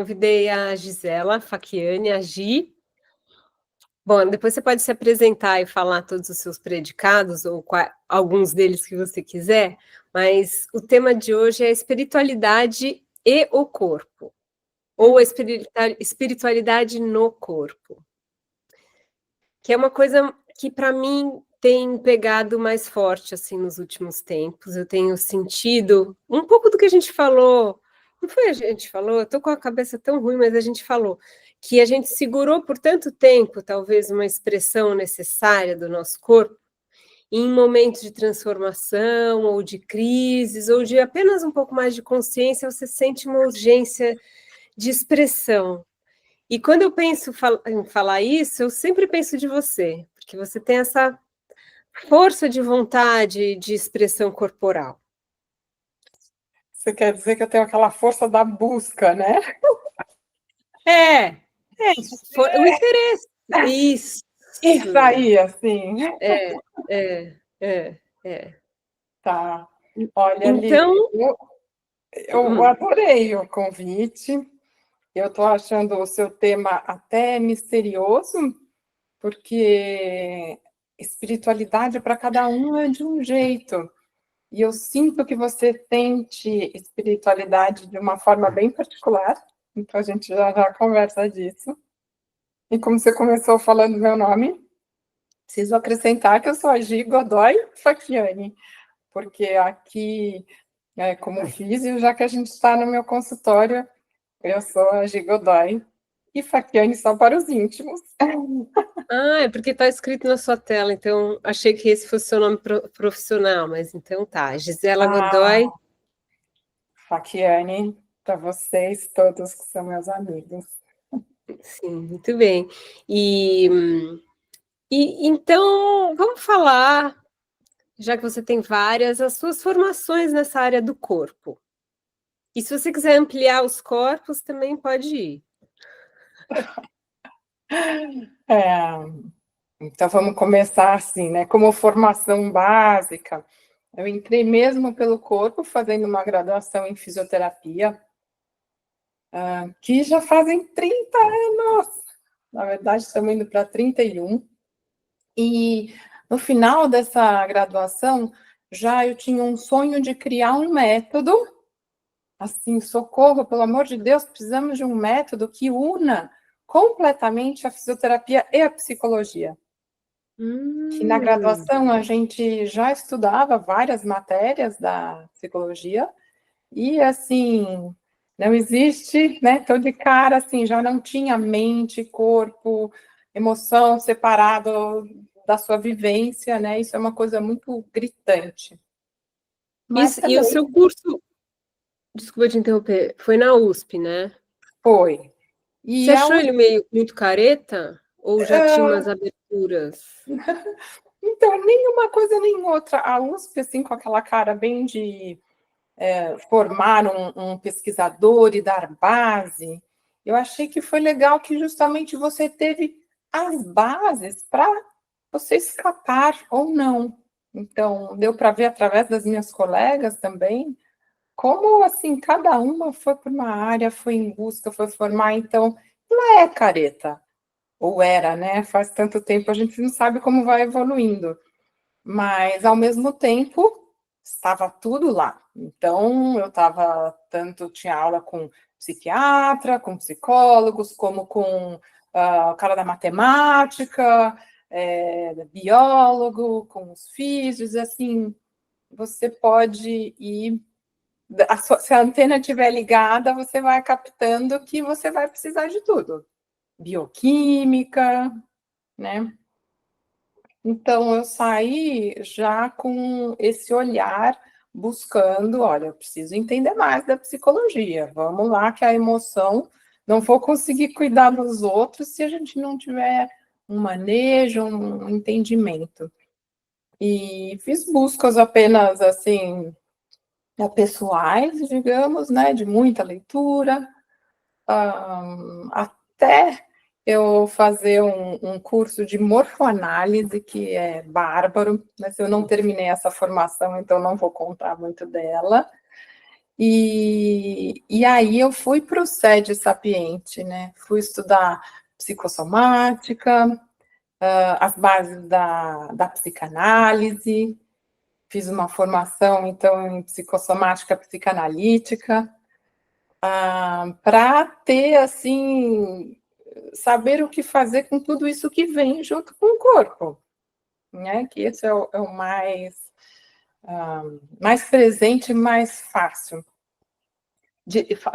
Convidei a Gisela Facchiani, a Gi. Bom, depois você pode se apresentar e falar todos os seus predicados, ou alguns deles que você quiser, mas o tema de hoje é a espiritualidade e o corpo, ou a espiritualidade no corpo, que é uma coisa que, para mim, tem pegado mais forte assim nos últimos tempos. Eu tenho sentido um pouco do que a gente falou. Não foi a gente falou? Eu estou com a cabeça tão ruim, mas a gente falou que a gente segurou por tanto tempo, talvez, uma expressão necessária do nosso corpo, em momentos de transformação, ou de crises, ou de apenas um pouco mais de consciência, você sente uma urgência de expressão. E quando eu penso em falar isso, eu sempre penso de você, porque você tem essa força de vontade de expressão corporal. Você quer dizer que eu tenho aquela força da busca, né? O interesse. Isso. Isso aí, assim. É. Tá. Olha, Então, eu adorei o convite. Eu estou achando o seu tema até misterioso, porque espiritualidade para cada um é de um jeito. E eu sinto que você sente espiritualidade de uma forma bem particular, então a gente já conversa disso. E como você começou falando meu nome, preciso acrescentar que eu sou a Gi Godoy Facchiani, porque aqui, como físio, já que a gente está no meu consultório, eu sou a Gi Godoy e Facchiani só para os íntimos. é porque está escrito na sua tela, então achei que esse fosse seu nome profissional, mas então tá, Gisela Godoy. Facchiani, para vocês todos que são meus amigos. Sim, muito bem. E então, vamos falar, já que você tem várias, as suas formações nessa área do corpo. E se você quiser ampliar os corpos, também pode ir. Então vamos começar assim, né? Como formação básica, eu entrei mesmo pelo corpo, fazendo uma graduação em fisioterapia, que já fazem 30 anos. Na verdade, estamos indo para 31. E no final dessa graduação, já eu tinha um sonho de criar um método. Assim, socorro, pelo amor de Deus, precisamos de um método que una completamente a fisioterapia e a psicologia. Que na graduação a gente já estudava várias matérias da psicologia e, assim, não existe, né, tô de cara, assim, já não tinha mente, corpo, emoção separado da sua vivência, né, isso é uma coisa muito gritante. Mas E o seu curso, desculpa te interromper, foi na USP, né? foi. Você achou ele meio muito careta? Ou já tinha umas aberturas? Então, nem uma coisa nem outra. A USP, assim, com aquela cara bem de formar um pesquisador e dar base, eu achei que foi legal que justamente você teve as bases para você escapar ou não. Então, deu para ver através das minhas colegas também, como, assim, cada uma foi para uma área, foi em busca, foi formar. Então, não é careta. Ou era, né? Faz tanto tempo, a gente não sabe como vai evoluindo. Mas, ao mesmo tempo, estava tudo lá. Então, eu estava tinha aula com psiquiatra, com psicólogos, como com o cara da matemática, biólogo, com os físicos, assim, você pode ir. Se a antena estiver ligada, você vai captando que você vai precisar de tudo. Bioquímica, né? Então, eu saí já com esse olhar buscando, olha, eu preciso entender mais da psicologia. Vamos lá, que a emoção, não vou conseguir cuidar dos outros se a gente não tiver um manejo, um entendimento. E fiz buscas apenas, assim, pessoais, digamos, né, de muita leitura, até eu fazer um curso de morfoanálise, que é bárbaro, mas eu não terminei essa formação, então não vou contar muito dela. E aí eu fui para o SED Sapiente, né? Fui estudar psicossomática, as bases da psicanálise, fiz uma formação, então, em psicossomática psicanalítica, para ter, assim, saber o que fazer com tudo isso que vem junto com o corpo, né? Que esse é o mais presente, mais fácil.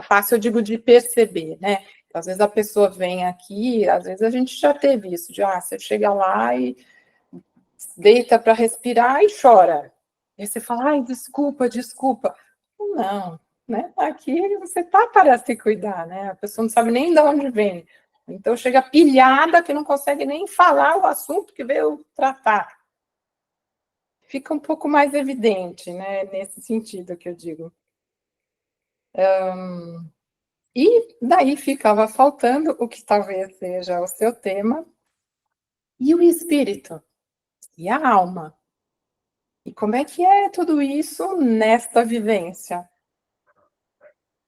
Fácil, eu digo, de perceber, né? Às vezes a pessoa vem aqui, às vezes a gente já teve isso, de você chega lá e deita para respirar e chora. E você fala, ai, desculpa, desculpa. Não, né? Aqui você tá para se cuidar, né? A pessoa não sabe nem de onde vem. Então chega pilhada que não consegue nem falar o assunto que veio tratar. Fica um pouco mais evidente, né? Nesse sentido que eu digo. E daí ficava faltando o que talvez seja o seu tema, e o espírito, e a alma. E como é que é tudo isso nesta vivência?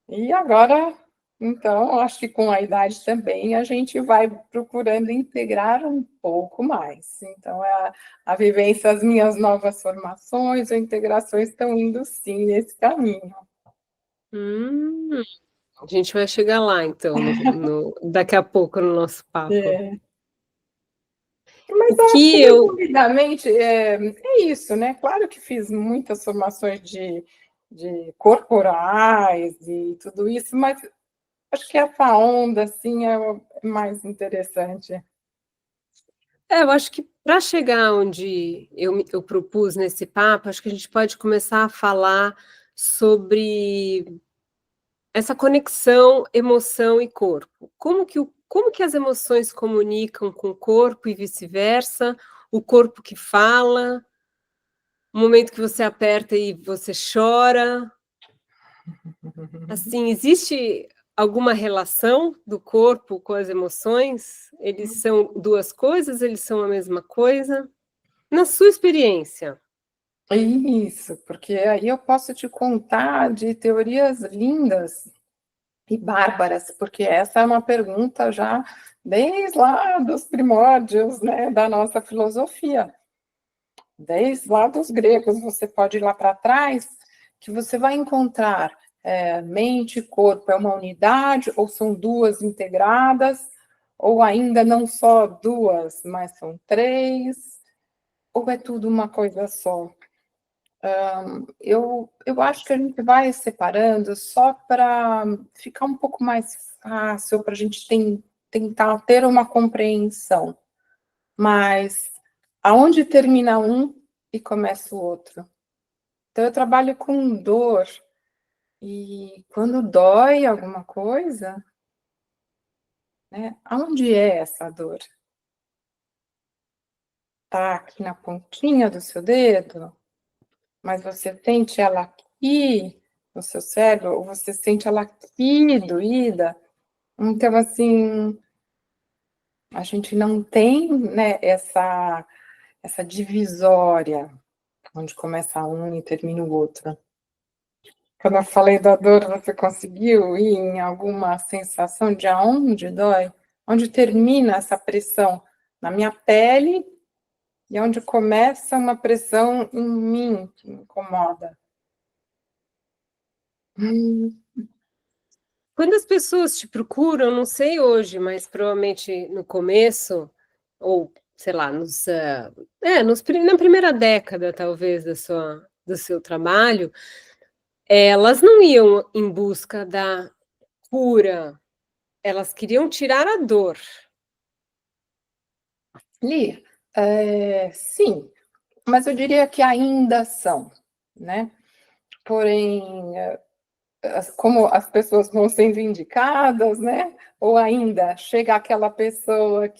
E agora, então, acho que com a idade também a gente vai procurando integrar um pouco mais. Então, a vivência, as minhas novas formações ou integrações estão indo sim nesse caminho. A gente vai chegar lá, então, daqui a pouco no nosso papo. Mas O eu acho que, que eu. resumidamente, é isso, né? Claro que fiz muitas formações de corporais e tudo isso, mas acho que essa onda, assim, é mais interessante. Eu acho que para chegar onde eu propus nesse papo, acho que a gente pode começar a falar sobre essa conexão emoção e corpo. Como que as emoções comunicam com o corpo e vice-versa? O corpo que fala, o momento que você aperta e você chora. Assim, existe alguma relação do corpo com as emoções? Eles são duas coisas? Eles são a mesma coisa? Na sua experiência. Isso, porque aí eu posso te contar de teorias lindas e bárbaras, porque essa é uma pergunta já desde lá dos primórdios, né, da nossa filosofia. Desde lá dos gregos, você pode ir lá para trás, que você vai encontrar mente e corpo é uma unidade, ou são duas integradas, ou ainda não só duas, mas são três, ou é tudo uma coisa só. Eu acho que a gente vai separando só para ficar um pouco mais fácil, para a gente tentar ter uma compreensão. Mas aonde termina um e começa o outro? Então, eu trabalho com dor, e quando dói alguma coisa, né, aonde é essa dor? Está aqui na pontinha do seu dedo? Mas você sente ela aqui no seu cérebro, ou você sente ela aqui doída? Então, assim, a gente não tem, né, essa divisória, onde começa um e termina o outro. Quando eu falei da dor, você conseguiu ir em alguma sensação de aonde dói? Onde termina essa pressão? Na minha pele, e onde começa uma pressão em mim que me incomoda. Quando as pessoas te procuram, não sei hoje, mas provavelmente no começo, ou sei lá, na primeira década, talvez, do seu trabalho, elas não iam em busca da cura, elas queriam tirar a dor. Li, sim, mas eu diria que ainda são, né? Porém, como as pessoas vão sendo indicadas, né? Ou ainda chega aquela pessoa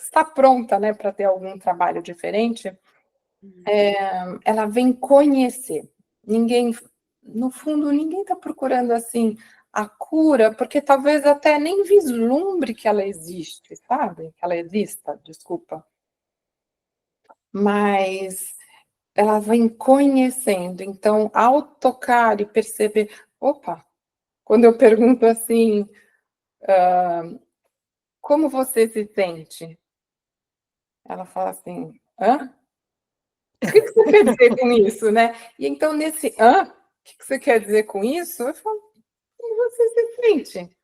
está pronta, né, para ter algum trabalho diferente, ela vem conhecer. Ninguém, no fundo, ninguém está procurando assim a cura, porque talvez até nem vislumbre que ela existe, sabe? Que ela exista, desculpa. Mas ela vem conhecendo. Então, ao tocar e perceber, opa, quando eu pergunto assim, como você se sente? Ela fala assim, hã? O que você quer dizer com isso, né? E então, nesse hã, o que você quer dizer com isso? Eu falo, como você se sente?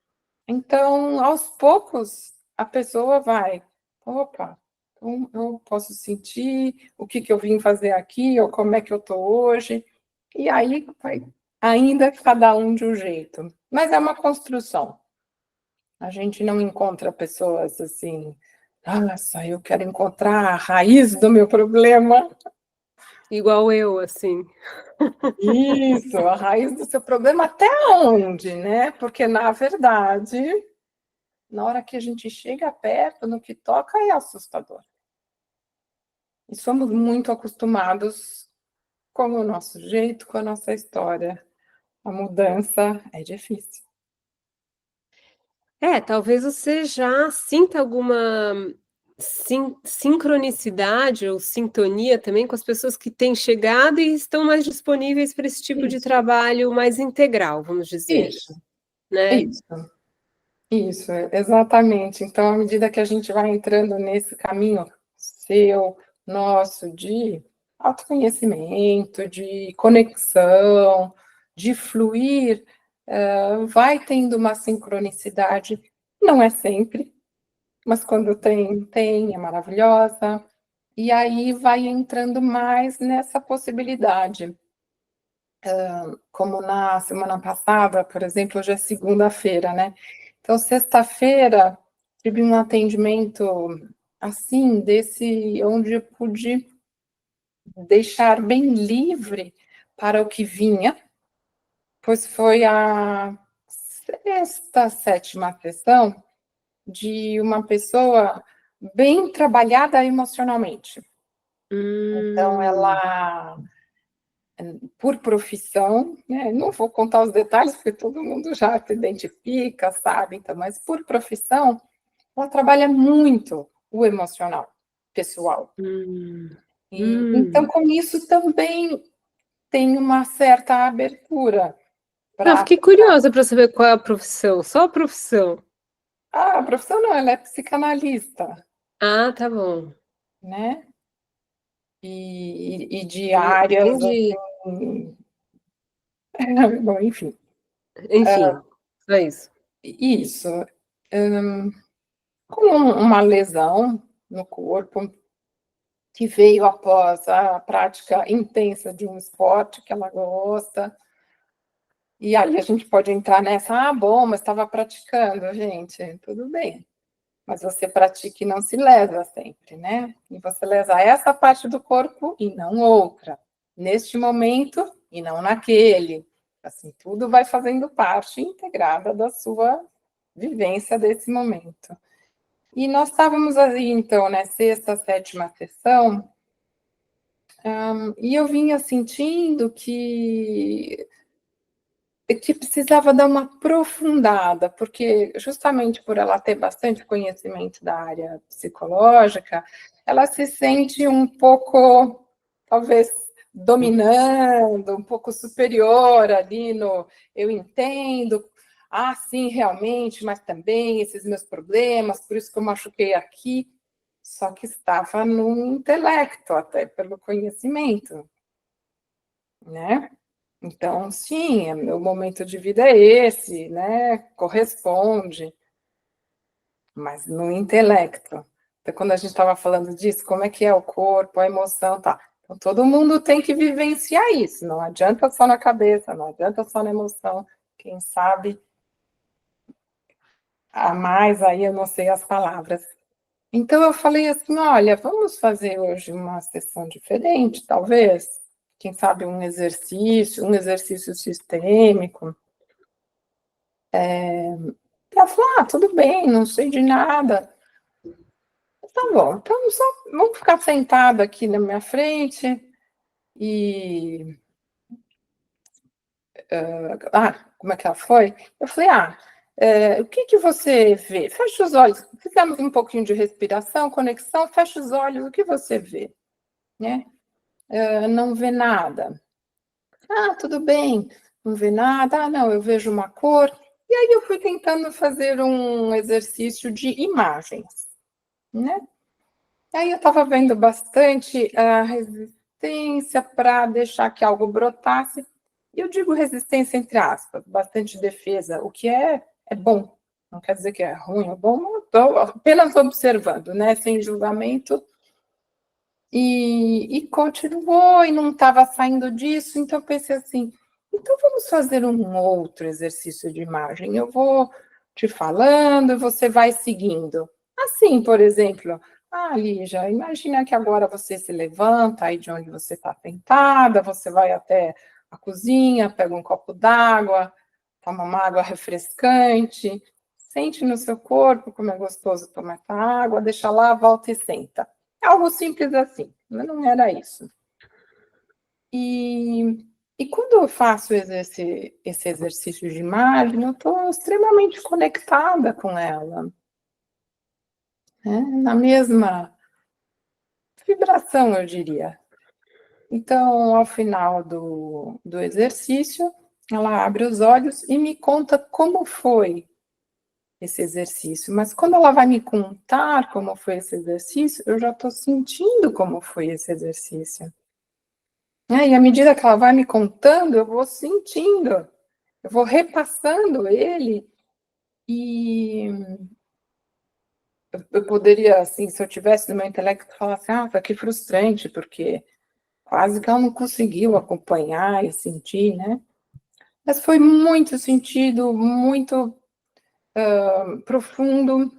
Então, aos poucos, a pessoa vai, opa, então eu posso sentir o que eu vim fazer aqui, ou como é que eu estou hoje, e aí vai ainda cada um de um jeito. Mas é uma construção. A gente não encontra pessoas assim, nossa, eu quero encontrar a raiz do meu problema. Igual eu, assim. Isso, a raiz do seu problema até onde, né? Porque, na verdade, na hora que a gente chega perto, no que toca, é assustador. E somos muito acostumados com o nosso jeito, com a nossa história. A mudança é difícil. Talvez você já sinta alguma sincronicidade ou sintonia também com as pessoas que têm chegado e estão mais disponíveis para esse tipo de Isso, trabalho mais integral, vamos dizer, isso, né? isso, isso, exatamente. Então, à medida que a gente vai entrando nesse caminho seu, nosso, de autoconhecimento, de conexão, de fluir, vai tendo uma sincronicidade. Não é sempre, mas quando tem, é maravilhosa. E aí vai entrando mais nessa possibilidade. Como na semana passada, por exemplo, hoje é segunda-feira, né? Então, sexta-feira, tive um atendimento assim, desse, onde eu pude deixar bem livre para o que vinha, pois foi a sexta, sétima sessão de uma pessoa bem trabalhada emocionalmente. Então, Hum. ela, por profissão, né, não vou contar os detalhes, porque todo mundo já se identifica, sabe, então, mas por profissão, ela trabalha muito o emocional pessoal. Hum. E, então, Hum. com isso também tem uma certa abertura Não, para. fiquei curiosa para saber qual é a profissão, só a profissão. Ah, a profissão não, ela é psicanalista, Ah, tá bom. né? E de áreas, Entendi. assim, bom, enfim, Enfim, só isso. isso. Com uma lesão no corpo, que veio após a prática intensa de um esporte que ela gosta. E aí a gente pode entrar nessa, bom, mas estava praticando, gente, tudo bem. Mas você pratica e não se lesa sempre, né? E você lesa essa parte do corpo e não outra. Neste momento e não naquele. Assim, tudo vai fazendo parte integrada da sua vivência desse momento. E nós estávamos aí, então, né, sexta, sétima sessão, e eu vinha sentindo que precisava dar uma aprofundada, porque justamente por ela ter bastante conhecimento da área psicológica, ela se sente um pouco, talvez, dominando, um pouco superior ali no eu entendo, sim, realmente, mas também esses meus problemas, por isso que eu machuquei aqui, só que estava no intelecto, até pelo conhecimento, né? Então, sim, meu momento de vida é esse, né? Corresponde, mas no intelecto. Então, quando a gente estava falando disso, como é que é o corpo, a emoção, tá? Então, todo mundo tem que vivenciar isso, não adianta só na cabeça, não adianta só na emoção. Quem sabe a mais aí, eu não sei as palavras. Então, eu falei assim: olha, vamos fazer hoje uma sessão diferente, talvez. Quem sabe um exercício sistêmico. Ela falou, tudo bem, não sei de nada. Tá bom, então só vamos ficar sentado aqui na minha frente e... como é que ela foi? Eu falei, o que você vê? Fecha os olhos, fizemos um pouquinho de respiração, conexão, fecha os olhos, o que você vê? Né? não vê nada. Ah, tudo bem, não vê nada. Ah, não, eu vejo uma cor. E aí eu fui tentando fazer um exercício de imagens, né? Aí eu estava vendo bastante a resistência para deixar que algo brotasse. E eu digo resistência entre aspas, bastante defesa, o que é bom. Não quer dizer que é ruim ou bom, estou apenas observando, né? Sem julgamento. E continuou e não estava saindo disso, então eu pensei assim, então vamos fazer um outro exercício de imagem. Eu vou te falando, você vai seguindo. Assim, por exemplo, Lígia, imagina que agora você se levanta aí de onde você está sentada, você vai até a cozinha, pega um copo d'água, toma uma água refrescante, sente no seu corpo como é gostoso tomar essa água, deixa lá, volta e senta. Algo simples assim, mas não era isso. E quando eu faço esse exercício de imagem, eu estou extremamente conectada com ela, né? Na mesma vibração, eu diria. Então, ao final do exercício, ela abre os olhos e me conta como foi esse exercício. Mas quando ela vai me contar como foi esse exercício, eu já estou sentindo como foi esse exercício. E à medida que ela vai me contando, eu vou sentindo, eu vou repassando ele, e eu poderia, assim, se eu tivesse no meu intelecto, falar assim, que frustrante, porque quase que ela não conseguiu acompanhar e sentir, né? Mas foi muito sentido, muito profundo,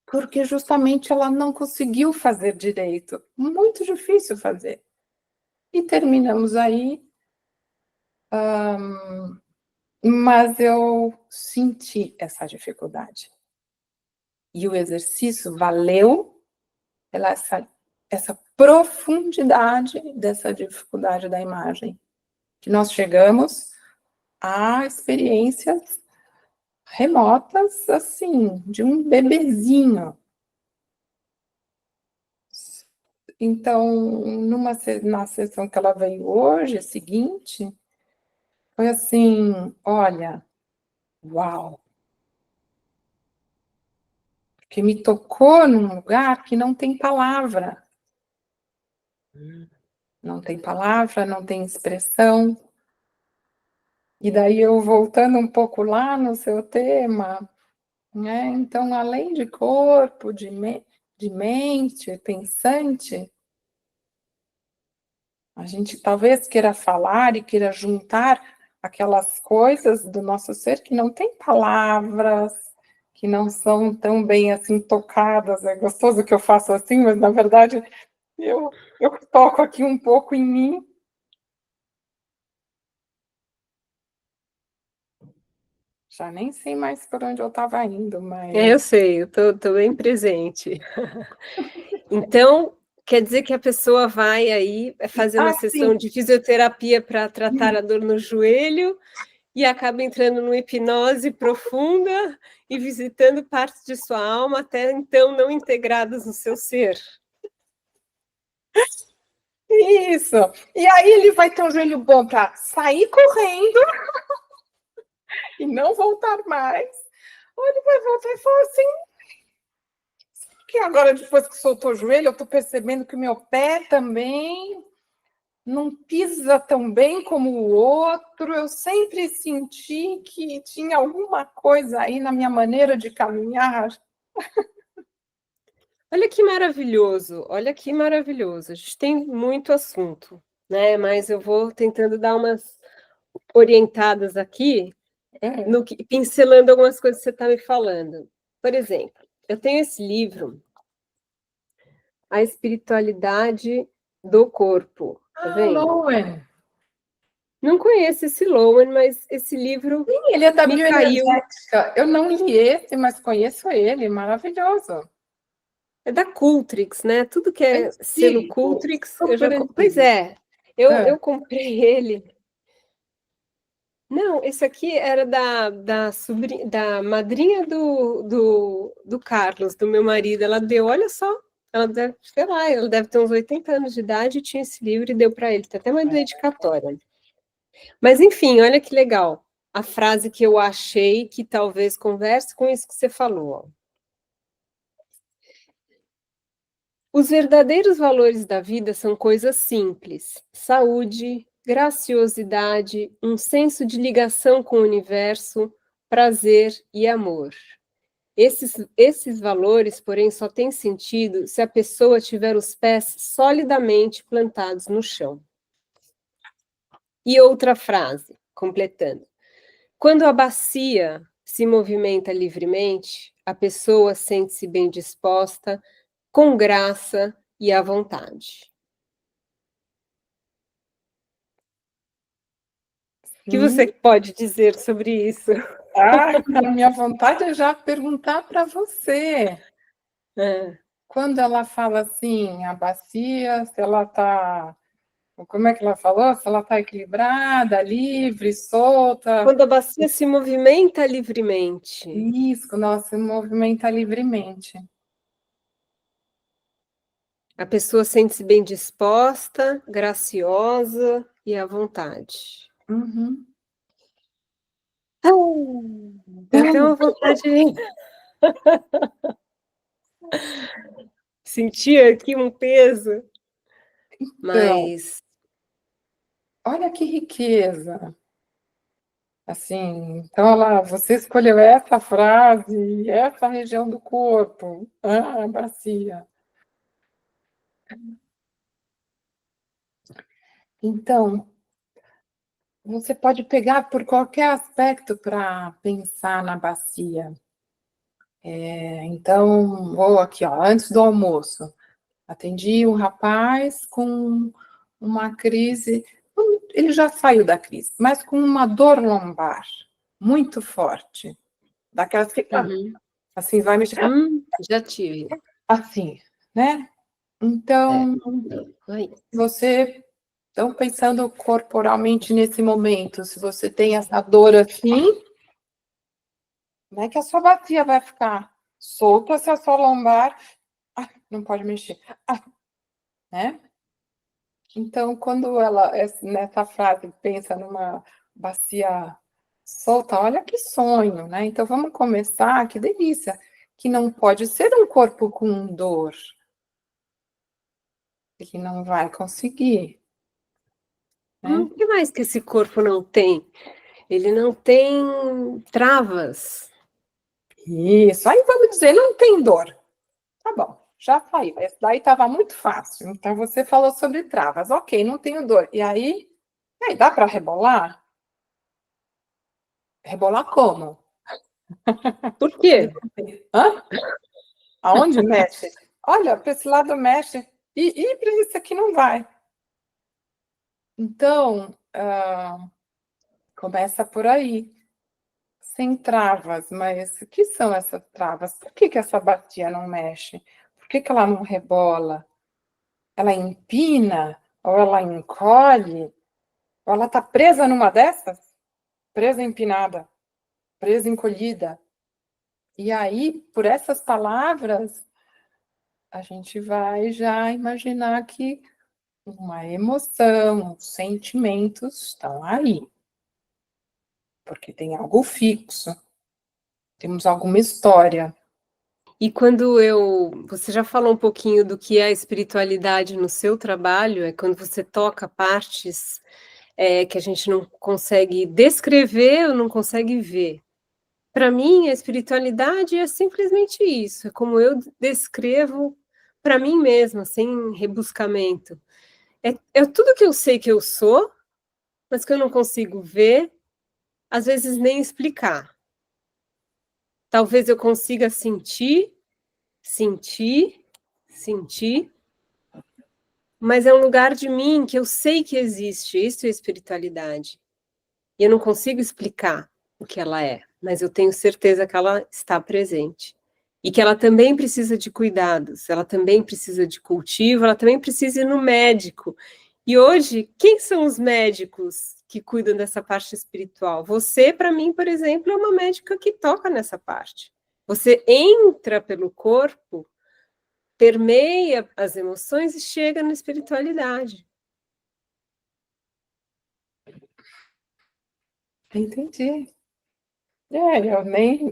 porque justamente ela não conseguiu fazer direito. Muito difícil fazer. E terminamos aí, mas eu senti essa dificuldade. E o exercício valeu pela essa profundidade dessa dificuldade da imagem, que nós chegamos a experiências remotas, assim, de um bebezinho. Então, na sessão que ela veio hoje, a seguinte, foi assim, olha, uau, porque me tocou num lugar que não tem palavra. Não tem palavra, não tem expressão. E daí eu voltando um pouco lá no seu tema, né? Então, além de corpo, de mente, pensante, a gente talvez queira falar e queira juntar aquelas coisas do nosso ser que não tem palavras, que não são tão bem assim tocadas. É gostoso que eu faço assim, mas na verdade eu toco aqui um pouco em mim. Já nem sei mais por onde eu estava indo, mas... Eu sei, eu tô bem presente. Então, quer dizer que a pessoa vai aí fazer uma sessão de fisioterapia para tratar a dor no joelho e acaba entrando numa hipnose profunda e visitando partes de sua alma até então não integradas no seu ser. Isso. E aí ele vai ter um joelho bom para sair correndo e não voltar mais. Ou ele vai voltar e falar assim, que agora, depois que soltou o joelho, eu estou percebendo que o meu pé também não pisa tão bem como o outro. Eu sempre senti que tinha alguma coisa aí na minha maneira de caminhar. Olha que maravilhoso, olha que maravilhoso. A gente tem muito assunto, né? Mas eu vou tentando dar umas orientadas aqui, pincelando algumas coisas que você está me falando. Por exemplo, eu tenho esse livro, A Espiritualidade do Corpo. Tá vendo? Lowen. Não conheço esse Lowen, mas esse livro Sim, ele é da me caiu. bioenergética. Eu não li esse, mas conheço ele, maravilhoso. É da Cultrix, né? Tudo que é selo Cultrix, eu já... antigo. Pois é, eu comprei ele. Não, esse aqui era da madrinha do Carlos, do meu marido. Ela deu, olha só. Ela deve, sei lá, ela deve ter uns 80 anos de idade e tinha esse livro e deu para ele. Tem até uma dedicatória. Mas, enfim, olha que legal. A frase que eu achei que talvez converse com isso que você falou. Ó. Os verdadeiros valores da vida são coisas simples: saúde, graciosidade, um senso de ligação com o universo, prazer e amor. Esses valores, porém, só têm sentido se a pessoa tiver os pés solidamente plantados no chão. E outra frase, completando. Quando a bacia se movimenta livremente, a pessoa sente-se bem disposta, com graça e à vontade. O que você pode dizer sobre isso? A minha vontade é já perguntar para você. Quando ela fala assim, a bacia, se ela está... Como é que ela falou? Se ela está equilibrada, livre, solta. Quando a bacia se movimenta livremente. Isso, nossa, se movimenta livremente. A pessoa sente-se bem disposta, graciosa e à vontade. Uhum. Eu tenho uma vontade de sentir aqui um peso, mas... Olha que riqueza. Assim, então você escolheu essa frase, essa região do corpo, a bacia. Então, você pode pegar por qualquer aspecto para pensar na bacia. Então, vou aqui, ó, antes do almoço, atendi um rapaz com uma crise, ele já saiu da crise, mas com uma dor lombar muito forte, daquelas que, assim, vai mexer. Já tive. Assim, né? Então, você, então, pensando corporalmente nesse momento, se você tem essa dor assim, não é que a sua bacia vai ficar solta se a sua lombar não pode mexer, né? Então, quando ela, nessa frase, pensa numa bacia solta, olha que sonho, né? Então, vamos começar, que delícia, que não pode ser um corpo com dor, ele não vai conseguir. Né? O que mais que esse corpo não tem? Ele não tem travas. Isso, aí vamos dizer, não tem dor. Tá bom, já saiu. Esse daí estava muito fácil. Então, você falou sobre travas. Ok, não tenho dor. E aí dá para rebolar? Rebolar como? Por quê? Hã? Aonde mexe? Olha, para esse lado mexe. E para isso aqui não vai. Então, começa por aí. Sem travas, mas o que são essas travas? Por que essa bacia não mexe? Por que ela não rebola? Ela empina? Ou ela encolhe? Ou ela está presa numa dessas? Presa empinada, presa encolhida. E aí, por essas palavras, a gente vai já imaginar que uma emoção, sentimentos estão aí. Porque tem algo fixo, temos alguma história. E quando você já falou um pouquinho do que é a espiritualidade no seu trabalho, é quando você toca partes que a gente não consegue descrever ou não consegue ver. Para mim, a espiritualidade é simplesmente isso, é como eu descrevo para mim mesma, sem rebuscamento. É tudo que eu sei que eu sou, mas que eu não consigo ver, às vezes nem explicar. Talvez eu consiga sentir, mas é um lugar de mim que eu sei que existe, isso é espiritualidade. E eu não consigo explicar o que ela é, mas eu tenho certeza que ela está presente. E que ela também precisa de cuidados, ela também precisa de cultivo, ela também precisa ir no médico. E hoje, quem são os médicos que cuidam dessa parte espiritual? Você, para mim, por exemplo, é uma médica que toca nessa parte. Você entra pelo corpo permeia as emoções e chega na espiritualidade. Entendi. Eu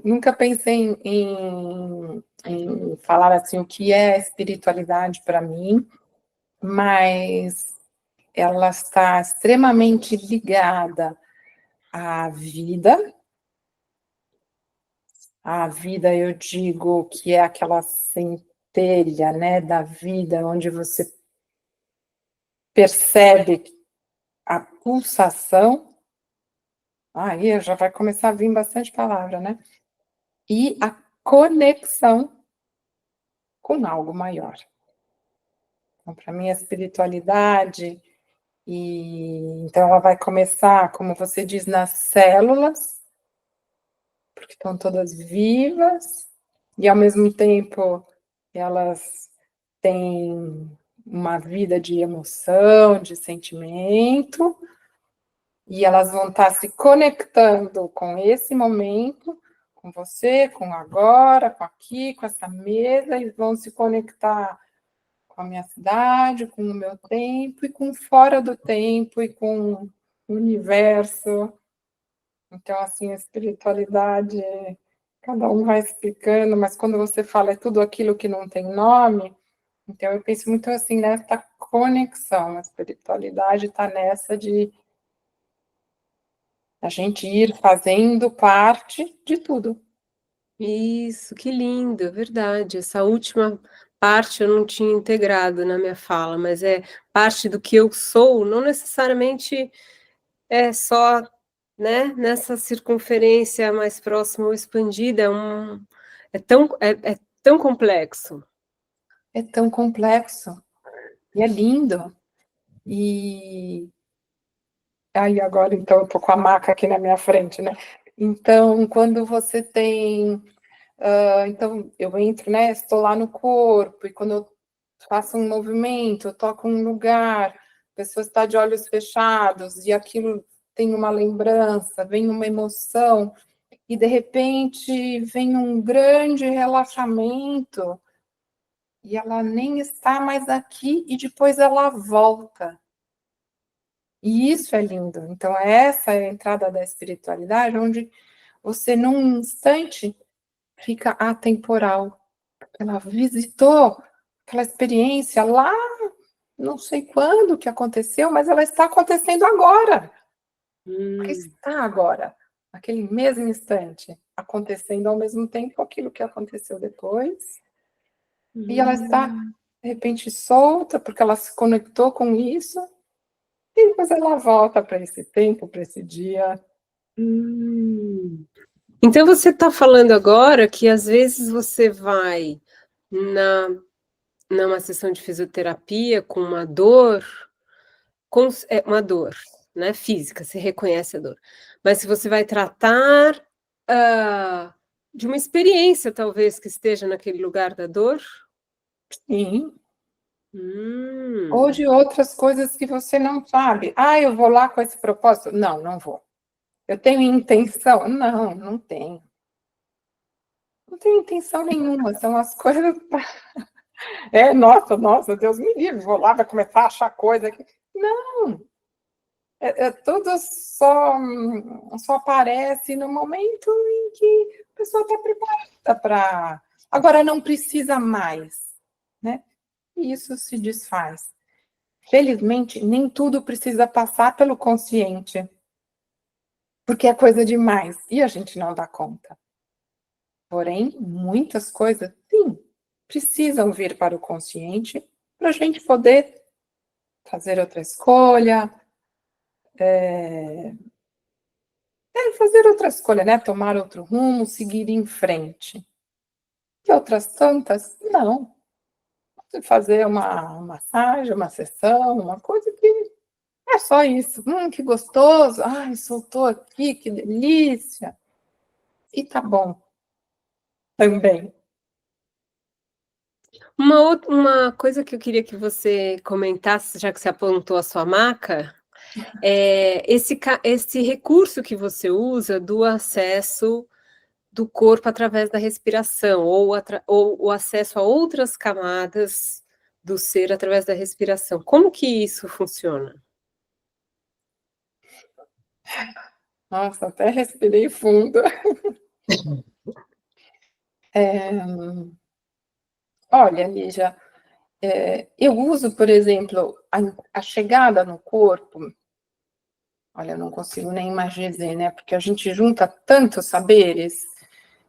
nunca pensei em falar assim o que é espiritualidade para mim, mas ela está extremamente ligada à vida. A vida, eu digo que é aquela centelha, né, da vida, onde você percebe a pulsação. Aí já vai começar a vir bastante palavra, né? E a conexão com algo maior. Então, para mim, a espiritualidade, então ela vai começar, como você diz, nas células, porque estão todas vivas, e ao mesmo tempo elas têm uma vida de emoção, de sentimento, e elas vão estar se conectando com esse momento, com você, com agora, com aqui, com essa mesa, e vão se conectar com a minha cidade, com o meu tempo, e com fora do tempo, e com o universo. Então, assim, a espiritualidade, cada um vai explicando, mas quando você fala é tudo aquilo que não tem nome, então eu penso muito assim, nessa conexão. A espiritualidade está nessa de a gente ir fazendo parte de tudo. Isso, que lindo, é verdade. Essa última parte eu não tinha integrado na minha fala, mas é parte do que eu sou, não necessariamente é só, né, nessa circunferência mais próxima ou expandida, é tão complexo. É tão complexo e é lindo. E aí agora, então, eu tô com a maca aqui na minha frente, né? Então, quando você tem então, eu entro, né? Estou lá no corpo, e quando eu faço um movimento, eu toco um lugar, a pessoa está de olhos fechados, e aquilo tem uma lembrança, vem uma emoção, e de repente vem um grande relaxamento, e ela nem está mais aqui, e depois ela volta. E isso é lindo. Então, essa é a entrada da espiritualidade, onde você, num instante, fica atemporal. Ela visitou aquela experiência lá, não sei quando que aconteceu, mas ela está acontecendo agora. Porque está agora, naquele mesmo instante, acontecendo ao mesmo tempo aquilo que aconteceu depois. E ela está, de repente, solta, porque ela se conectou com isso, e depois ela volta para esse tempo, para esse dia. Então você está falando agora que às vezes você vai numa sessão de fisioterapia com uma dor, né, física, você reconhece a dor, mas se você vai tratar de uma experiência, talvez, que esteja naquele lugar da dor? Sim. Ou de outras coisas que você não sabe. Eu vou lá com esse propósito? Não, não vou. Eu tenho intenção? Não, não tenho. Não tenho intenção nenhuma, são as coisas. Nossa, Deus me livre, vou lá, vai começar a achar coisa aqui. Não, tudo só aparece no momento em que a pessoa está preparada para. Agora, não precisa mais, né? E isso se desfaz. Felizmente, nem tudo precisa passar pelo consciente, porque é coisa demais e a gente não dá conta. Porém, muitas coisas, sim, precisam vir para o consciente para a gente poder fazer outra escolha, fazer outra escolha, né? Tomar outro rumo, seguir em frente. E outras tantas, não. Fazer uma massagem, uma sessão, uma coisa que é só isso. Que gostoso. Ai, soltou aqui, que delícia. E tá bom. Também. Uma coisa que eu queria que você comentasse, já que você apontou a sua maca, é esse recurso que você usa do acesso do corpo através da respiração, ou o acesso a outras camadas do ser através da respiração. Como que isso funciona? Nossa, até respirei fundo. Olha, Lígia, eu uso, por exemplo, a chegada no corpo. Olha, eu não consigo nem mais dizer, né? Porque a gente junta tantos saberes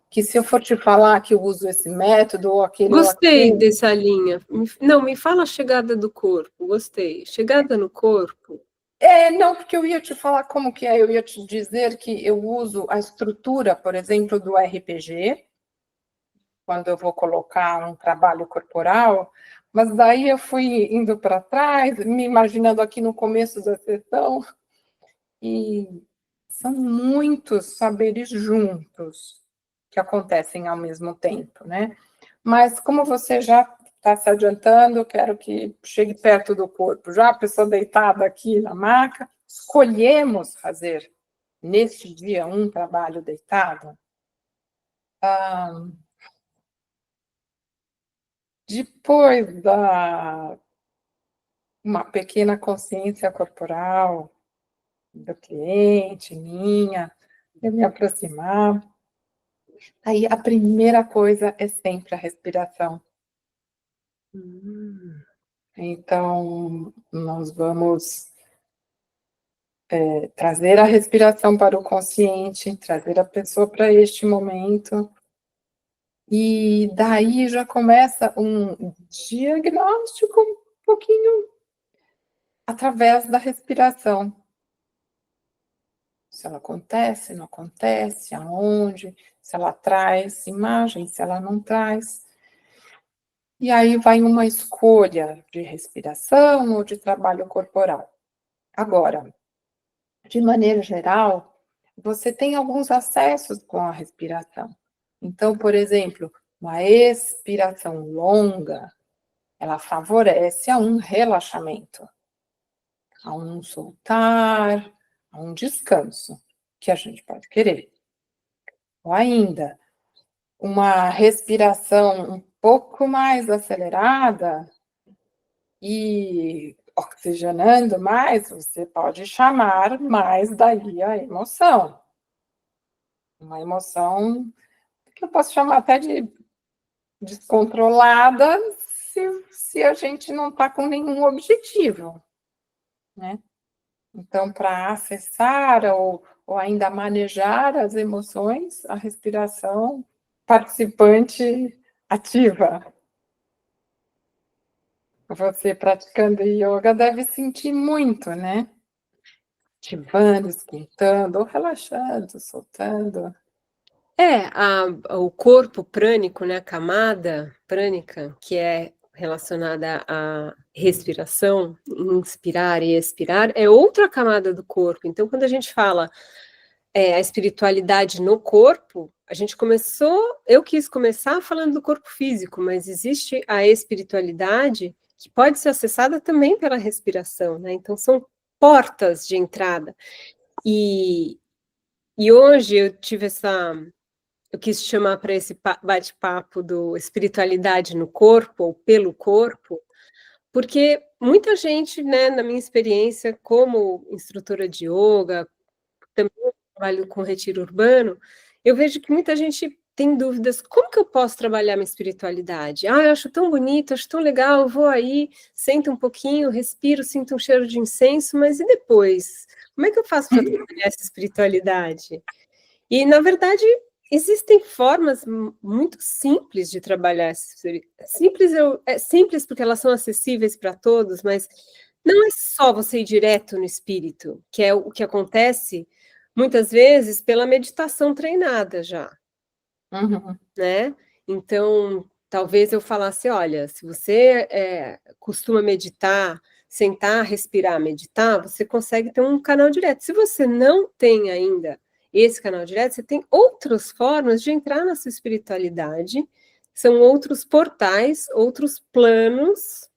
que se eu for te falar que eu uso esse método ou aquele ou Gostei aquele... dessa linha. Não, me fala a chegada do corpo. Gostei. Chegada no corpo. Não, porque eu ia te falar como que é. Eu ia te dizer que eu uso a estrutura, por exemplo, do RPG, quando eu vou colocar um trabalho corporal, mas daí eu fui indo para trás, me imaginando aqui no começo da sessão, e são muitos saberes juntos que acontecem ao mesmo tempo, né? Mas como você já está se adiantando, eu quero que chegue perto do corpo. Já a pessoa deitada aqui na maca, escolhemos fazer neste dia um trabalho deitado. Depois da uma pequena consciência corporal do cliente, minha, eu me aproximar. Aí a primeira coisa é sempre a respiração. Então, nós vamos trazer a respiração para o consciente, trazer a pessoa para este momento, e daí já começa um diagnóstico um pouquinho através da respiração. Se ela acontece, não acontece, aonde, se ela traz imagem, se ela não traz. E aí vai uma escolha de respiração ou de trabalho corporal. Agora, de maneira geral, você tem alguns acessos com a respiração. Então, por exemplo, uma expiração longa, ela favorece a um relaxamento, a um soltar, a um descanso, que a gente pode querer. Ou ainda, uma respiração um pouco mais acelerada e oxigenando mais, você pode chamar mais daí a emoção. Uma emoção que eu posso chamar até de descontrolada se a gente não está com nenhum objetivo, né? Então, para acessar ou ainda manejar as emoções, a respiração participante ativa. Você praticando yoga deve sentir muito, né? Ativando, esquentando, ou relaxando, soltando. O corpo prânico, né, a camada prânica, que é relacionada à respiração, inspirar e expirar, é outra camada do corpo. Então, quando a gente fala a espiritualidade no corpo, eu quis começar falando do corpo físico, mas existe a espiritualidade que pode ser acessada também pela respiração, né? Então, são portas de entrada. E hoje eu quis chamar para esse bate-papo do espiritualidade no corpo, ou pelo corpo, porque muita gente, né, na minha experiência como instrutora de yoga, também trabalho com retiro urbano, eu vejo que muita gente tem dúvidas, como que eu posso trabalhar minha espiritualidade? Eu acho tão bonito, acho tão legal, eu vou aí, sento um pouquinho, respiro, sinto um cheiro de incenso, mas e depois? Como é que eu faço para trabalhar essa espiritualidade? E, na verdade, existem formas muito simples de trabalhar. Simples porque elas são acessíveis para todos, mas não é só você ir direto no espírito, que é o que acontece muitas vezes pela meditação treinada já, né? Então, talvez eu falasse, olha, se você costuma meditar, sentar, respirar, meditar, você consegue ter um canal direto. Se você não tem ainda esse canal direto, você tem outras formas de entrar na sua espiritualidade, são outros portais, outros planos,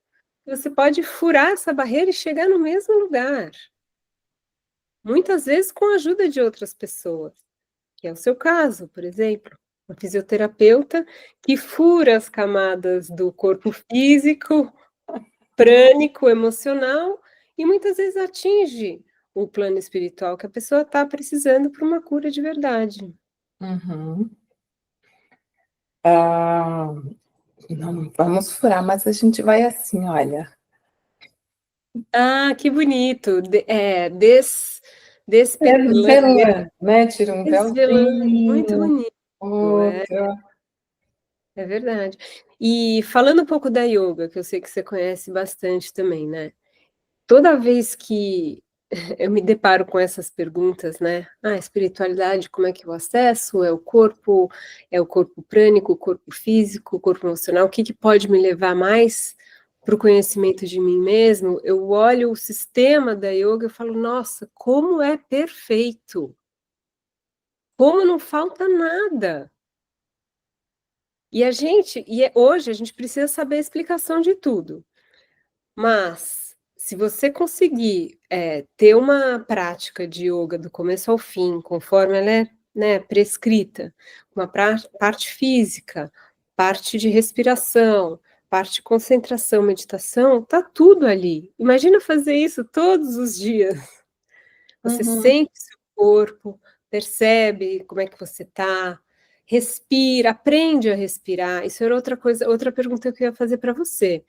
você pode furar essa barreira e chegar no mesmo lugar. Muitas vezes com a ajuda de outras pessoas, que é o seu caso, por exemplo. uma fisioterapeuta que fura as camadas do corpo físico, prânico, emocional, e muitas vezes atinge o plano espiritual que a pessoa está precisando para uma cura de verdade. Uhum. Não vamos furar, mas a gente vai assim, olha. Ah, que bonito! Despetalando, Desvelando, né? Tira um desvelando, muito véuzinho, bonito, outro. é verdade. E falando um pouco da yoga, que eu sei que você conhece bastante também, né? Toda vez que eu me deparo com essas perguntas, né? Ah, espiritualidade, como é que eu acesso? É o corpo prânico, o corpo físico, o corpo emocional? O que que pode me levar mais para o conhecimento de mim mesmo? Eu olho o sistema da yoga e falo, nossa, como é perfeito! Como não falta nada! Hoje a gente precisa saber a explicação de tudo. Mas, se você conseguir ter uma prática de yoga do começo ao fim, conforme ela é, né, prescrita, uma parte física, parte de respiração, parte de concentração, meditação, tá tudo ali. Imagina fazer isso todos os dias. Você Uhum. sente seu corpo, percebe como é que você tá, respira, aprende a respirar. Isso era outra coisa, outra pergunta que eu ia fazer para você.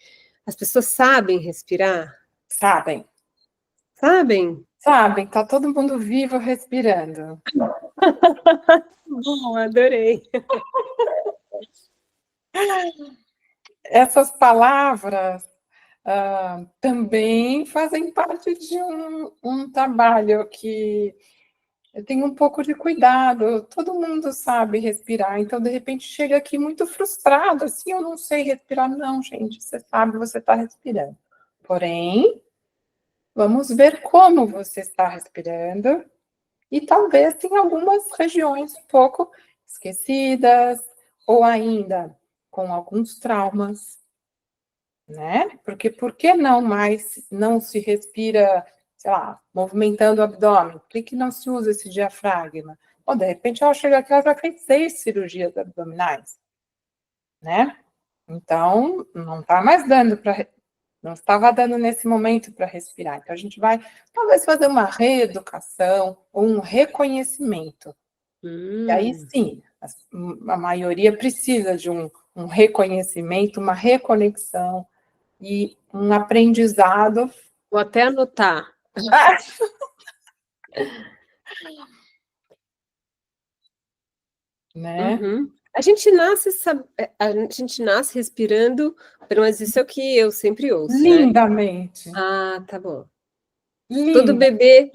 As pessoas sabem respirar? Sabem, Sabem? sabem, tá todo mundo vivo respirando. Bom, adorei. Essas palavras também fazem parte de um trabalho que eu tenho um pouco de cuidado. Todo mundo sabe respirar, então de repente chega aqui muito frustrado, assim, eu não sei respirar. Não, gente, você sabe, você está respirando. Porém, vamos ver como você está respirando e talvez tem algumas regiões um pouco esquecidas ou ainda com alguns traumas, né? Porque por que não mais não se respira, sei lá, movimentando o abdômen? Por que não se usa esse diafragma? Ou de repente ela chega aqui, ela já fez 6 cirurgias abdominais, né? Então, não está mais dando para, não estava dando nesse momento para respirar. Então, a gente vai talvez fazer uma reeducação ou um reconhecimento. E aí sim, a maioria precisa de um reconhecimento, uma reconexão e um aprendizado. Vou até anotar. Né? Uhum. A gente nasce respirando, pelo menos isso é o que eu sempre ouço, né? Lindamente. Ah, tá bom. Todo Linda. bebê.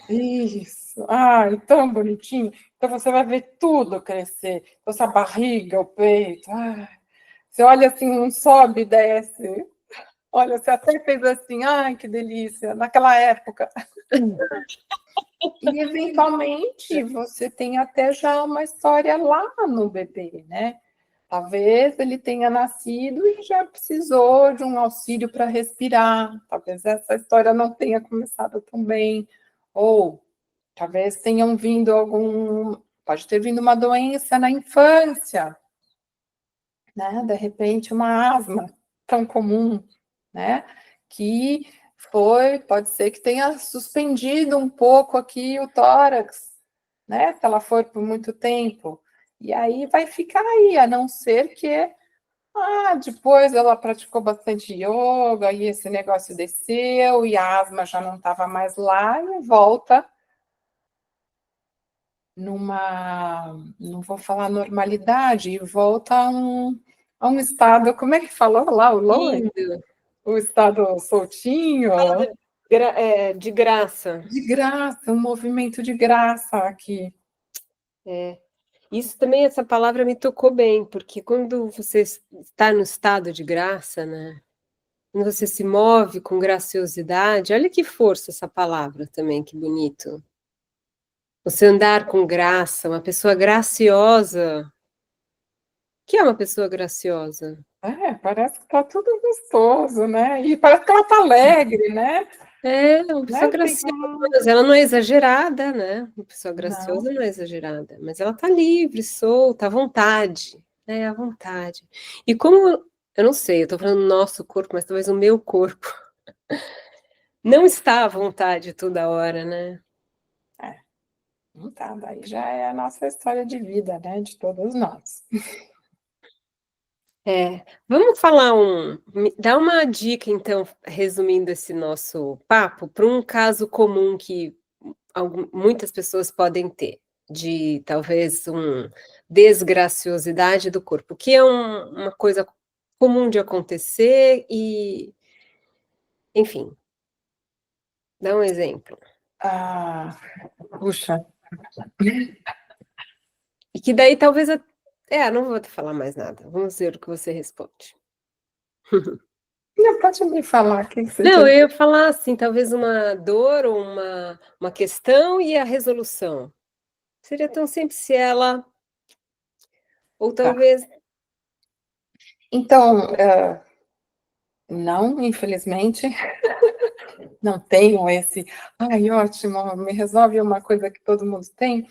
Isso. Ai, tão bonitinho. Então você vai ver tudo crescer. Então, essa barriga, o peito. Ai. Você olha assim, um sobe e desce. Olha, você até fez assim, ai, que delícia, naquela época. E, eventualmente, você tem até já uma história lá no bebê, né? Talvez ele tenha nascido e já precisou de um auxílio para respirar. Talvez essa história não tenha começado tão bem. Ou talvez tenham vindo pode ter vindo uma doença na infância, né? De repente, uma asma tão comum, né? Que pode ser que tenha suspendido um pouco aqui o tórax, né? Se ela for por muito tempo. E aí vai ficar aí, a não ser que depois ela praticou bastante yoga e esse negócio desceu e a asma já não estava mais lá e volta não vou falar normalidade, e volta a um estado, como é que falou lá o Loe? Lindo. O estado soltinho, De graça. de graça, um movimento de graça aqui. Isso também, essa palavra me tocou bem, porque quando você está no estado de graça, né? Quando você se move com graciosidade, olha que força essa palavra também, que bonito. Você andar com graça, uma pessoa graciosa. O que é uma pessoa graciosa? Parece que está tudo gostoso, né? E parece que ela está alegre, né? É, uma pessoa né? graciosa, ela não é exagerada, né? Uma pessoa Não. graciosa não é exagerada, mas ela tá livre, solta, à vontade, à vontade. E como, eu não sei, eu tô falando nosso corpo, mas talvez o meu corpo não está à vontade toda hora, né? É, não tá, daí já é a nossa história de vida, né? De todos nós. Vamos falar dá uma dica, então, resumindo esse nosso papo, para um caso comum que muitas pessoas podem ter, de talvez desgraciosidade do corpo, que é uma coisa comum de acontecer e, enfim, dá um exemplo. Ah, puxa. E que daí talvez, não vou te falar mais nada, vamos ver o que você responde. Não, pode me falar o que você Não, quer. eu ia falar assim, talvez uma dor ou uma questão e a resolução. Seria tão simples se ela, ou Tá. talvez, Então, não, infelizmente, não tenho esse. Ai, ótimo, me resolve uma coisa que todo mundo tem,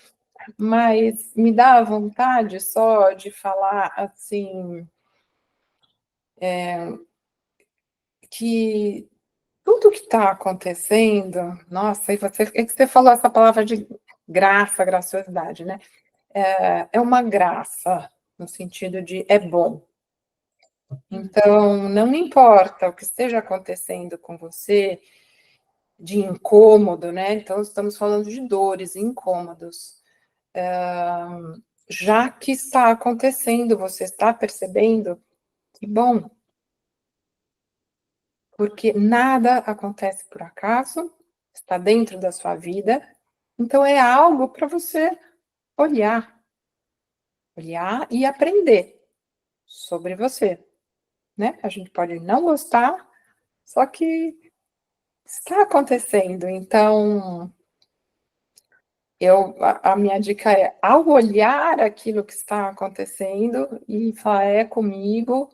mas me dá vontade só de falar assim, que tudo que está acontecendo, nossa, e você, é que você falou essa palavra de graça, graciosidade, né? É uma graça, no sentido de é bom. Então, não importa o que esteja acontecendo com você, de incômodo, né? Então, estamos falando de dores, incômodos. Já que está acontecendo, você está percebendo, que bom, porque nada acontece por acaso, está dentro da sua vida, então é algo para você olhar, olhar e aprender sobre você, né? A gente pode não gostar, só que está acontecendo, então a minha dica é, ao olhar aquilo que está acontecendo e falar, é comigo,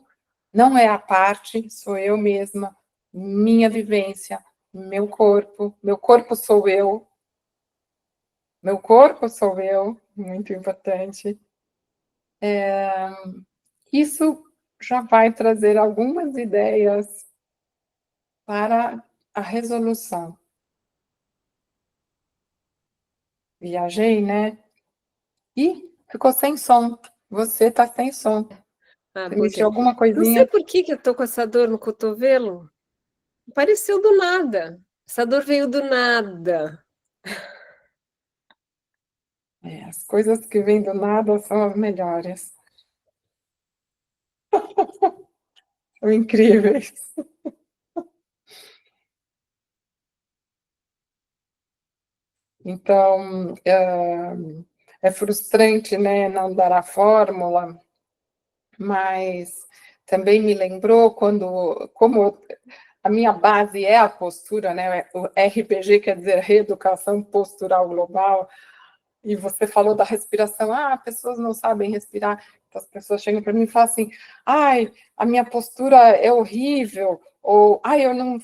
não é a parte, sou eu mesma, minha vivência, meu corpo sou eu, muito importante. Isso já vai trazer algumas ideias para a resolução. Viajei, né? E ficou sem som. Você está sem som. pois Permitiu é. alguma Não sei coisinha? por que que eu tô com essa dor no cotovelo. Apareceu do nada. Essa dor veio do nada. As coisas que vêm do nada são as melhores. São incríveis. Então, é frustrante, né, não dar a fórmula, mas também me lembrou como a minha base é a postura, né, o RPG quer dizer Reeducação Postural Global, e você falou da respiração, pessoas não sabem respirar, então as pessoas chegam para mim e falam assim, ai, a minha postura é horrível, ou, ai, eu não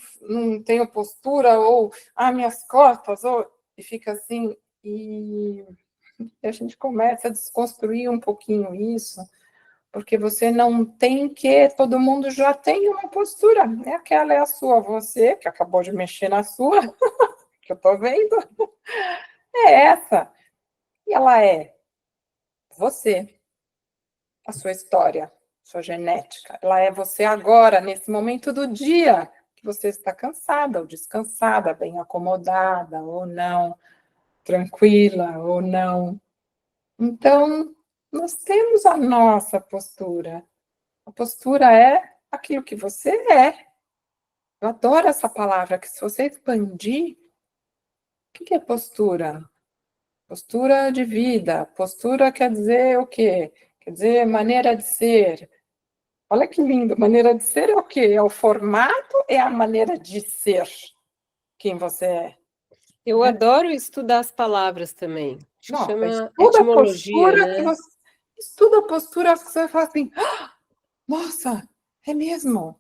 tenho postura, ou, minhas costas, ou, e fica assim, e a gente começa a desconstruir um pouquinho isso, porque você não tem que, todo mundo já tem uma postura, né? Aquela é a sua, você, que acabou de mexer na sua, que eu tô vendo, é essa, e ela é você, a sua história, sua genética. Ela é você agora, nesse momento do dia, que você está cansada ou descansada, bem acomodada ou não, tranquila ou não. Então, nós temos a nossa postura. A postura é aquilo que você é. Eu adoro essa palavra, que se você expandir, o que é postura? Postura de vida. Postura quer dizer o quê? Quer dizer maneira de ser. Olha que lindo, maneira de ser é o quê? É o formato, é a maneira de ser quem você é. Eu Né? adoro estudar as palavras também. Acho que Nossa, chama estuda a etimologia, postura que né? você. Estuda a postura que você vai falar assim, nossa, é mesmo,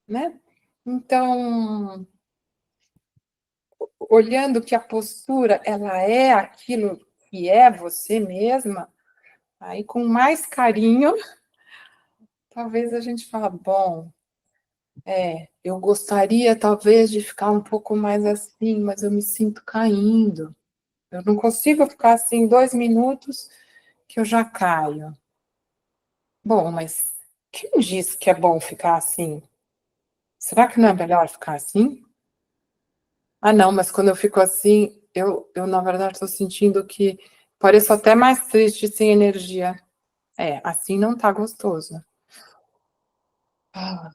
né? Então, olhando que a postura, ela é aquilo que é você mesma, aí com mais carinho, talvez a gente fala, bom, eu gostaria talvez de ficar um pouco mais assim, mas eu me sinto caindo. Eu não consigo ficar assim 2 minutos que eu já caio. Bom, mas quem disse que é bom ficar assim? Será que não é melhor ficar assim? Ah, não, mas quando eu fico assim, eu na verdade estou sentindo que pareço até mais triste, sem energia. Assim não tá gostoso. Ah,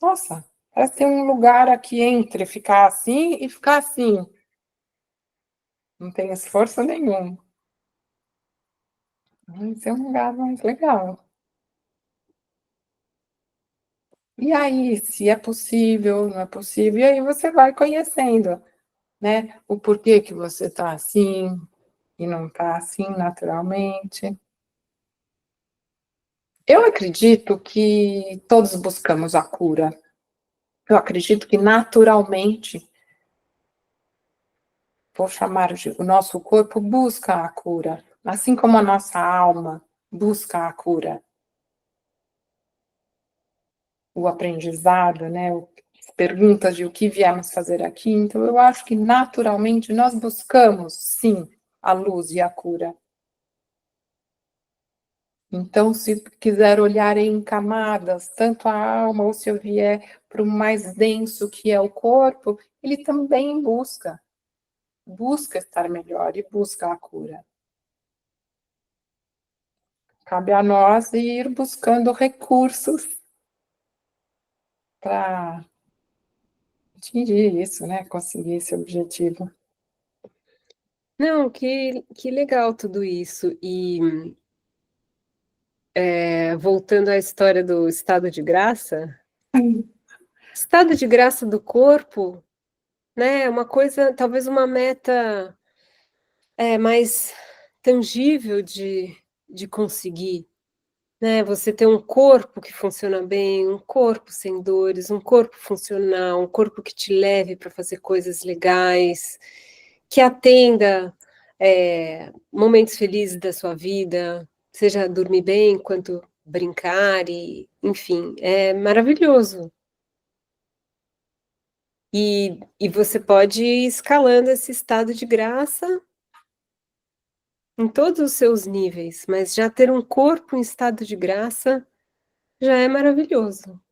nossa, parece que tem um lugar aqui entre ficar assim e ficar assim. Não tem esforço nenhum. Esse é um lugar mais legal. E aí, se é possível, não é possível, e aí você vai conhecendo, né? O porquê que você está assim e não está assim naturalmente. Eu acredito que todos buscamos a cura. Eu acredito que naturalmente, vou chamar de, o nosso corpo busca a cura, assim como a nossa alma busca a cura. O aprendizado, né? As perguntas de o que viemos fazer aqui. Então, eu acho que naturalmente nós buscamos, sim, a luz e a cura. Então, se quiser olhar em camadas, tanto a alma, ou se eu vier para o mais denso que é o corpo, ele também busca estar melhor e busca a cura. Cabe a nós ir buscando recursos para atingir isso, né? Conseguir esse objetivo. Não, que legal tudo isso. E voltando à história do estado de graça do corpo, né? É uma coisa, talvez uma meta mais tangível de conseguir, né? Você ter um corpo que funciona bem, um corpo sem dores, um corpo funcional, um corpo que te leve para fazer coisas legais, que atenda momentos felizes da sua vida, seja dormir bem quanto brincar, e, enfim, é maravilhoso. E você pode ir escalando esse estado de graça em todos os seus níveis, mas já ter um corpo em estado de graça já é maravilhoso.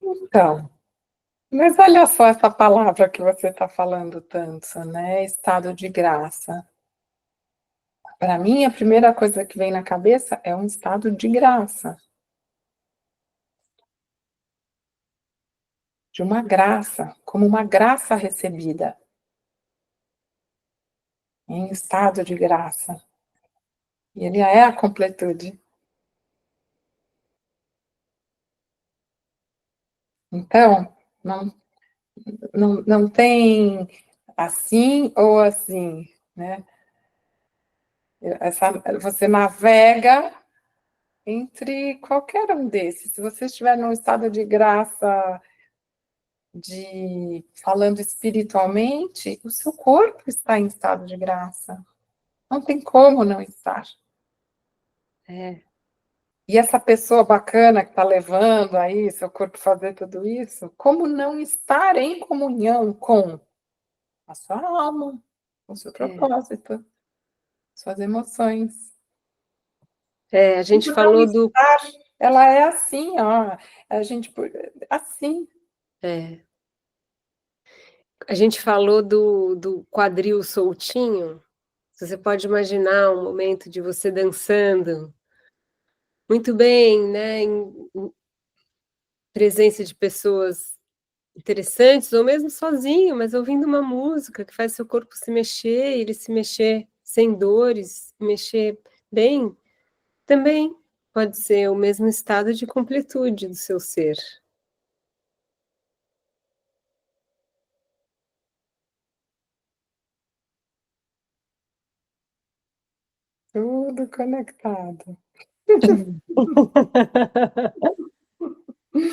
Então, mas olha só essa palavra que você está falando tanto, né? Estado de graça. Para mim, a primeira coisa que vem na cabeça é um estado de graça, de uma graça, como uma graça recebida, em estado de graça. E ele é a completude. Então, não tem assim ou assim, né? Você navega entre qualquer um desses. Se você estiver num estado de graça, falando espiritualmente, o seu corpo está em estado de graça. Não tem como não estar. É, E essa pessoa bacana que está levando aí seu corpo fazer tudo isso, como não estar em comunhão com a sua alma, com o seu é. propósito, suas emoções? A gente Como não falou do. estar, ela é assim, ó, a gente, assim. é, a gente falou do quadril soltinho. Você pode imaginar um momento de você dançando muito bem, né? Em presença de pessoas interessantes, ou mesmo sozinho, mas ouvindo uma música que faz seu corpo se mexer, e ele se mexer sem dores, mexer bem, também pode ser o mesmo estado de completude do seu ser. Tudo conectado.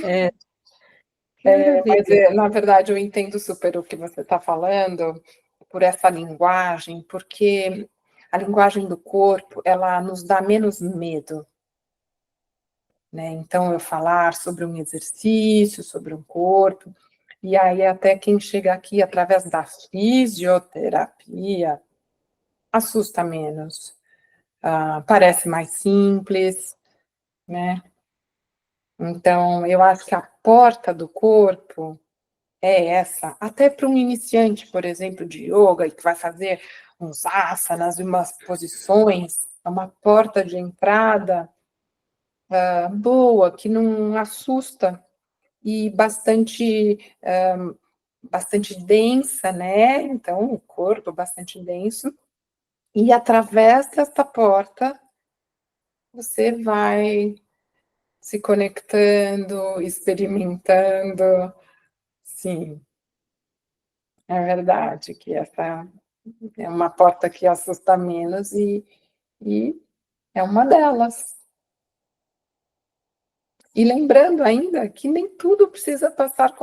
É, Que maravilha. Mas, na verdade, eu entendo super o que você está falando, por essa linguagem, porque a linguagem do corpo, ela nos dá menos medo, né? Então, eu falar sobre um exercício, sobre um corpo, e aí até quem chega aqui através da fisioterapia assusta menos, parece mais simples, né? Então, eu acho que a porta do corpo é essa, até para um iniciante, por exemplo, de yoga, e que vai fazer uns asanas e umas posições, é uma porta de entrada boa, que não assusta, e bastante densa, né? Então, o corpo bastante denso, e através desta porta, você vai se conectando, experimentando, sim, é verdade que essa é uma porta que assusta menos e é uma delas. E lembrando ainda que nem tudo precisa passar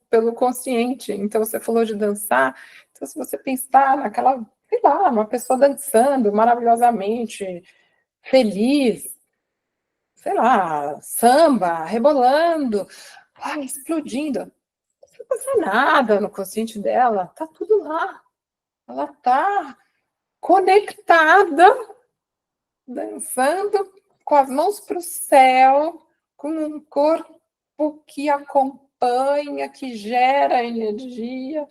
pelo consciente. Então, você falou de dançar, então se você pensar naquela, sei lá, uma pessoa dançando maravilhosamente, feliz, sei lá, samba, rebolando, explodindo. Não passa nada no consciente dela, tá tudo lá. Ela tá conectada, dançando com as mãos para o céu, com um corpo que acompanha, que gera energia,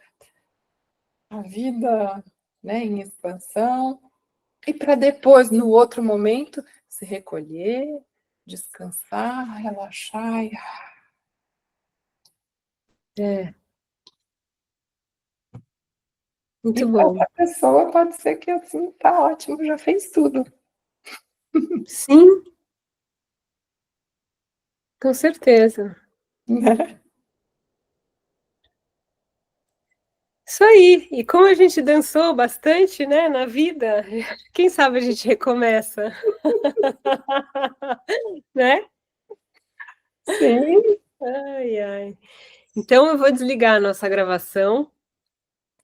a vida, né, em expansão, e para depois, no outro momento, se recolher, descansar, relaxar. É, muito E para bom. essa pessoa pode ser que assim, tá ótimo, já fez tudo. Sim, com certeza. Né? Isso aí. E como a gente dançou bastante, né, na vida, quem sabe a gente recomeça, né? Sim, Ai, ai. Então eu vou desligar a nossa gravação,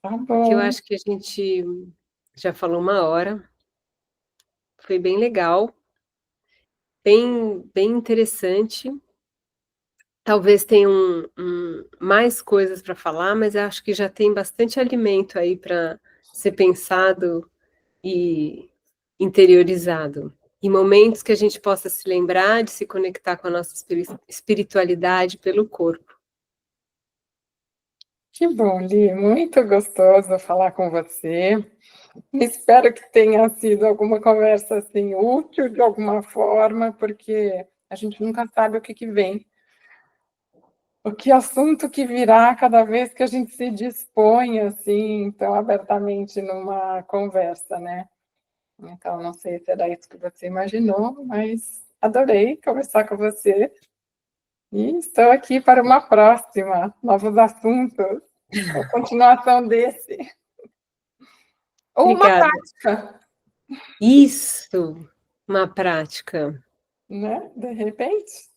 tá que eu bom. acho que a gente já falou 1 hora. Foi bem legal, bem interessante. Talvez tenham mais coisas para falar, mas eu acho que já tem bastante alimento aí para ser pensado e interiorizado. E momentos que a gente possa se lembrar de se conectar com a nossa espiritualidade pelo corpo. Que bom, Li, muito gostoso falar com você. Espero que tenha sido alguma conversa assim útil de alguma forma, porque a gente nunca sabe o que vem, o que assunto que virá cada vez que a gente se dispõe assim tão abertamente numa conversa, né? Então, não sei se era isso que você imaginou, mas adorei conversar com você e estou aqui para uma próxima, novos assuntos, a continuação desse. Ou uma Obrigada. prática, Isso, uma prática. né? De repente.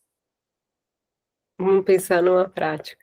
Vamos pensar numa prática.